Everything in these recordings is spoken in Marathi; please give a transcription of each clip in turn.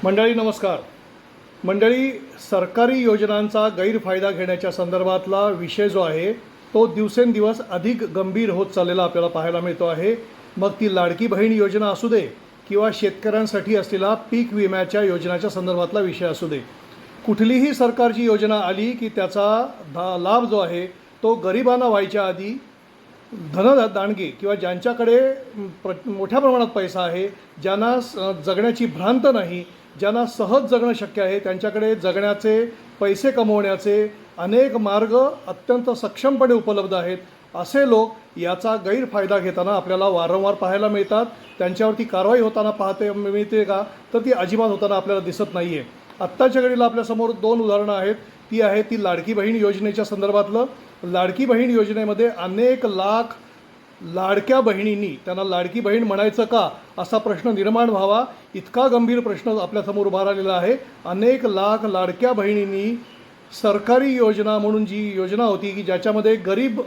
मंडळी नमस्कार. मंडळी, सरकारी योजनांचा गैरफायदा घेण्याच्या संदर्भातला विषय जो आहे तो दिवसेंदिवस अधिक गंभीर होत चाललेला आपल्याला पाहायला मिळतो आहे. मग ती लाडकी बहीण योजना असू दे किंवा शेतकऱ्यांसाठी असलेला पीक विम्याच्या योजनाच्या संदर्भातला विषय असू दे, कुठलीही सरकारची योजना आली की त्याचा लाभ जो आहे तो गरिबांना व्हायच्या आधी धनदांडगे किंवा ज्यांच्याकडे मोठ्या प्रमाणात पैसा आहे, ज्यांना जगण्याची भ्रांत नाही, ज्यांना सहज जगणं शक्य आहे, त्यांच्याकडे जगण्याचे पैसे कमवण्याचे अनेक मार्ग अत्यंत सक्षमपणे उपलब्ध आहेत, असे लोक याचा गैरफायदा घेताना आपल्याला वारंवार पाहायला मिळतात. त्यांच्यावरती कारवाई होताना मिळते का, तर ती अजिबात होताना आपल्याला दिसत नाही आहे. आत्ताच्या घडीला आपल्यासमोर दोन उदाहरणं आहेत. ती लाडकी बहीण योजनेच्या संदर्भातलं. लाडकी बहीण योजनेमध्ये अनेक लाख लाडक्या बहिणींनी, त्यांना लाडकी बहीण म्हणायचं का असा प्रश्न निर्माण व्हावा इतका गंभीर प्रश्न आपल्यासमोर उभा राहिलेला आहे. अनेक लाख लाडक्या बहिणींनी सरकारी योजना म्हणून जी योजना होती की ज्याच्यामध्ये गरीब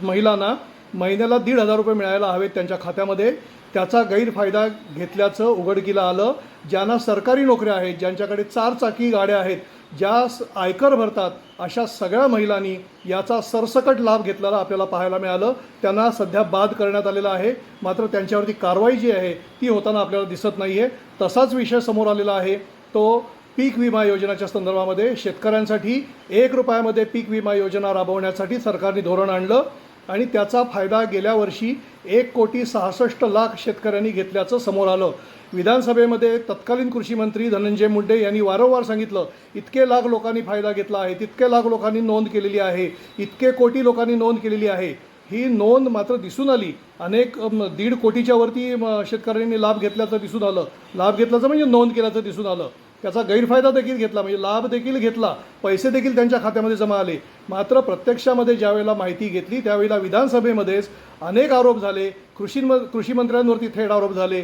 महिलांना महिन्याला 1,500 रुपये मिळायला हवेत त्यांच्या खात्यामध्ये, त्याचा गैरफायदा घेतल्याचं उघडकीला आलं. ज्यांना सरकारी नोकऱ्या आहेत, ज्यांच्याकडे 4 चाकी गाड्या आहेत, ज्या आयकर भरतात, अशा सगळ्या महिलांनी याचा सरसकट लाभ घेतलेला आपल्याला पाहायला मिळालं. त्यांना सध्या बाद करण्यात आलेला आहे, मात्र त्यांच्यावरती कारवाई जी आहे ती होताना आपल्याला दिसत नाही आहे. तसाच विषय समोर आलेला आहे तो पीक विमा योजनेच्या संदर्भामध्ये. शेतकऱ्यांसाठी 1 रुपयामध्ये पीक विमा योजना राबवण्यासाठी सरकारने धोरण आणलं आणि त्याचा फायदा गेल्या वर्षी 1,66,00,000 शेतकऱ्यांनी घेतल्याचं समोर आलं. विधानसभेमध्ये तत्कालीन कृषी मंत्री धनंजय मुंडे यांनी वारंवार सांगितलं, इतके लाख लोकांनी फायदा घेतला आहे, तितके लाख लोकांनी नोंद केलेली आहे, इतके कोटी लोकांनी नोंद केलेली आहे. ही नोंद मात्र दिसून आली. अनेक 1.5 कोटीच्या वरती शेतकऱ्यांनी लाभ घेतल्याचं दिसून आलं. लाभ घेतल्याचं म्हणजे नोंद केल्याचं दिसून आलं. त्याचा गैरफायदा देखील घेतला, म्हणजे लाभ देखील घेतला, पैसे देखील त्यांच्या खात्यामध्ये जमा आले. मात्र प्रत्यक्षामध्ये ज्यावेळेला माहिती घेतली त्यावेळेला विधानसभेमध्येच अनेक आरोप झाले. कृषी मंत्र्यांवरती थेट आरोप झाले,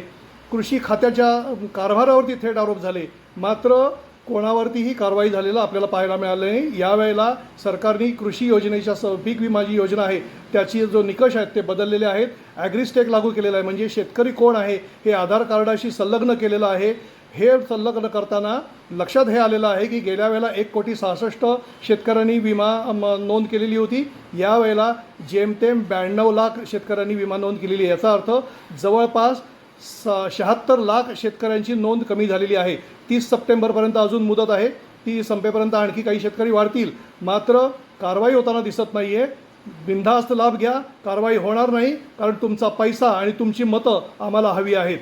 कृषी खात्याच्या कारभारावरती थेट आरोप झाले, मात्र कोणावरतीही कारवाई झालेलं आपल्याला पाहायला मिळालं नाही. यावेळेला सरकारने कृषी योजनेच्या पीक विमा जी योजना आहे त्याची जो निकष आहेत ते बदललेले आहेत. ॲग्रिस्टेक लागू केलेलं आहे, म्हणजे शेतकरी कोण आहे हे आधार कार्डाशी संलग्न केलेलं आहे. हे संलग्न करताना लक्षात हे आलेलं आहे की गेल्या वेळेला 1,66,00,000 शेतकऱ्यांनी विमा नोंद केलेली होती. यावेळेला जेमतेम 92 लाख शेतकऱ्यांनी विमा नोंद केलेली आहे. याचा अर्थ जवळपास 76 लाख शेतकऱ्यांची नोंद कमी झालेली आहे. 30 सप्टेंबरपर्यंत अजून मुदत आहे, ती संपेपर्यंत आणखी काही शेतकरी वाढतील, मात्र कारवाई होताना दिसत नाही आहे. बिनधास्त लाभ घ्या, कारवाई होणार नाही, कारण तुमचा पैसा आणि तुमची मतं आम्हाला हवी आहेत.